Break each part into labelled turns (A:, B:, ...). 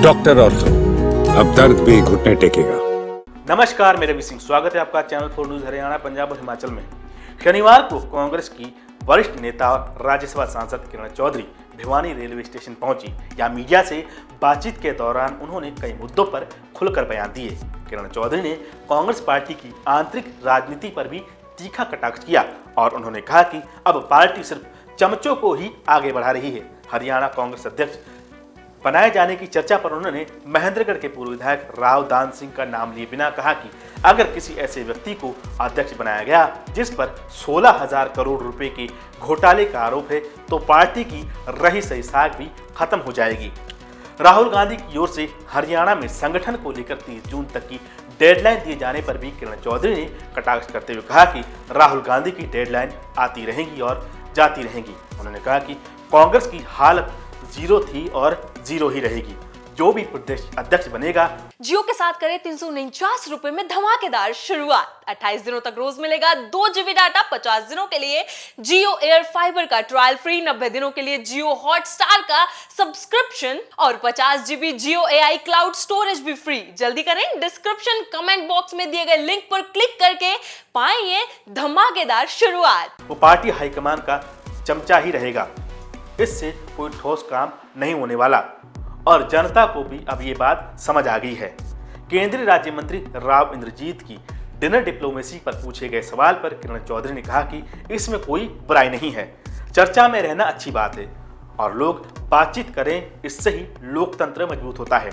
A: Doctor ortho, अब दर्द भी घुटने टेकेगा।
B: नमस्कार, मेरे सिंह स्वागत है आपका चैनल 4 न्यूज हरियाणा, पंजाब और हिमाचल में। शनिवार को कांग्रेस की वरिष्ठ नेता और राज्यसभा सांसद किरण चौधरी भिवानी रेलवे स्टेशन पहुंची। या मीडिया से बातचीत के दौरान उन्होंने कई मुद्दों पर खुलकर बयान दिए। किरण चौधरी ने कांग्रेस पार्टी की आंतरिक राजनीति पर भी तीखा कटाक्ष किया और उन्होंने कहा कि अब पार्टी सिर्फ चमचों को ही आगे बढ़ा रही है। हरियाणा कांग्रेस अध्यक्ष बनाए जाने की चर्चा पर उन्होंने महेंद्रगढ़ के पूर्व विधायक राव दान सिंह का नाम लिए बिना कहा कि अगर किसी ऐसे व्यक्ति को अध्यक्ष बनाया गया जिस पर 16,000 करोड़ रुपए के घोटाले का आरोप है तो पार्टी की रही सही साख भी खत्म हो जाएगी। राहुल गांधी की ओर से हरियाणा में संगठन को लेकर 30 जून तक की डेडलाइन दिए जाने पर भी किरण चौधरी ने कटाक्ष करते हुए कहा कि राहुल गांधी की डेडलाइन आती रहेंगी और जाती रहेंगी। उन्होंने कहा कि कांग्रेस की हालत जीरो थी और जीरो ही रहेगी। जो भी प्रदेश अध्यक्ष बनेगा।
C: जियो के साथ करें 349 रुपए में धमाकेदार शुरुआत। 28 दिनों तक रोज मिलेगा 2 GB डाटा। 50 दिनों के लिए जियो एयर फाइबर का ट्रायल फ्री, 90 दिनों के लिए जियो हॉटस्टार का सब्सक्रिप्शन और 50 GB जियो AI क्लाउड स्टोरेज भी फ्री। जल्दी करें, डिस्क्रिप्शन कमेंट बॉक्स में दिए गए लिंक पर क्लिक करके पाएं धमाकेदार शुरुआत।
B: वो पार्टी हाईकमान का चमचा ही रहेगा, इससे कोई ठोस काम नहीं होने वाला और जनता को भी अब ये बात समझ आ गई है। केंद्रीय राज्य मंत्री राव इंद्रजीत की डिनर डिप्लोमेसी पर पूछे गए सवाल पर किरण चौधरी ने कहा कि इसमें कोई बुराई नहीं है, चर्चा में रहना अच्छी बात है और लोग बातचीत करें, इससे ही लोकतंत्र मजबूत होता है।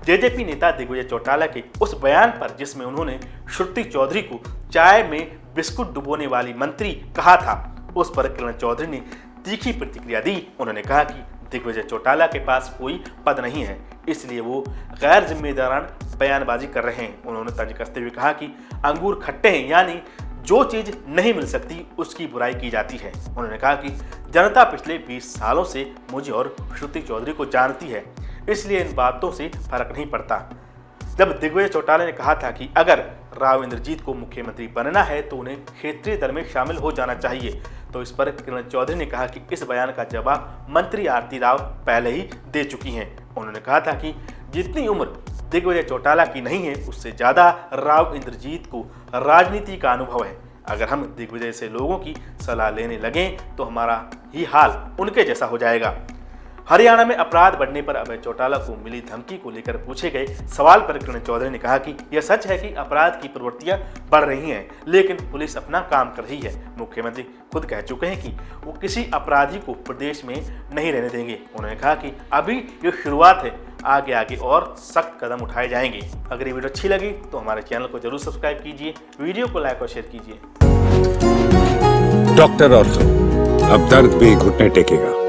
B: जेजेपी नेता दिग्विजय चौटाला के उस बयान पर जिसमें उन्होंने श्रुति चौधरी को चाय में बिस्कुट डुबोने वाली मंत्री कहा था, उस पर किरण चौधरी ने तीखी प्रतिक्रिया दी। उन्होंने कहा कि दिग्विजय चौटाला के पास कोई पद नहीं है, इसलिए वो गैर जिम्मेदाराना बयानबाजी कर रहे हैं। उन्होंने तर्ज कसते हुए कहा कि अंगूर खट्टे हैं, यानी जो चीज नहीं मिल सकती उसकी बुराई की जाती है। उन्होंने कहा कि जनता पिछले 20 सालों से मुझे और श्रुति चौधरी को जानती है, इसलिए इन बातों से फर्क नहीं पड़ता। जब दिग्विजय चौटाला ने कहा था कि अगर राव इंद्रजीत को मुख्यमंत्री बनना है तो उन्हें क्षेत्रीय दल में शामिल हो जाना चाहिए, तो इस पर किरण चौधरी ने कहा कि इस बयान का जवाब मंत्री आरती राव पहले ही दे चुकी हैं। उन्होंने कहा था कि जितनी उम्र दिग्विजय चौटाला की नहीं है, उससे ज़्यादा राव इंद्रजीत को राजनीति का अनुभव है। अगर हम दिग्विजय से लोगों की सलाह लेने लगें तो हमारा ही हाल उनके जैसा हो जाएगा। हरियाणा में अपराध बढ़ने पर अभय चौटाला को मिली धमकी को लेकर पूछे गए सवाल पर किरण चौधरी ने कहा कि यह सच है कि अपराध की प्रवृत्तियां बढ़ रही हैं, लेकिन पुलिस अपना काम कर रही है। मुख्यमंत्री खुद कह चुके हैं कि वो किसी अपराधी को प्रदेश में नहीं रहने देंगे। उन्होंने कहा कि अभी ये शुरुआत है, आगे आगे और सख्त कदम उठाए जाएंगे। अगर ये वीडियो अच्छी लगी तो हमारे चैनल को जरूर सब्सक्राइब कीजिए, वीडियो को लाइक और शेयर कीजिए।
A: डॉक्टर ऑर्थो, अब दर्द भी घुटने टेकेगा।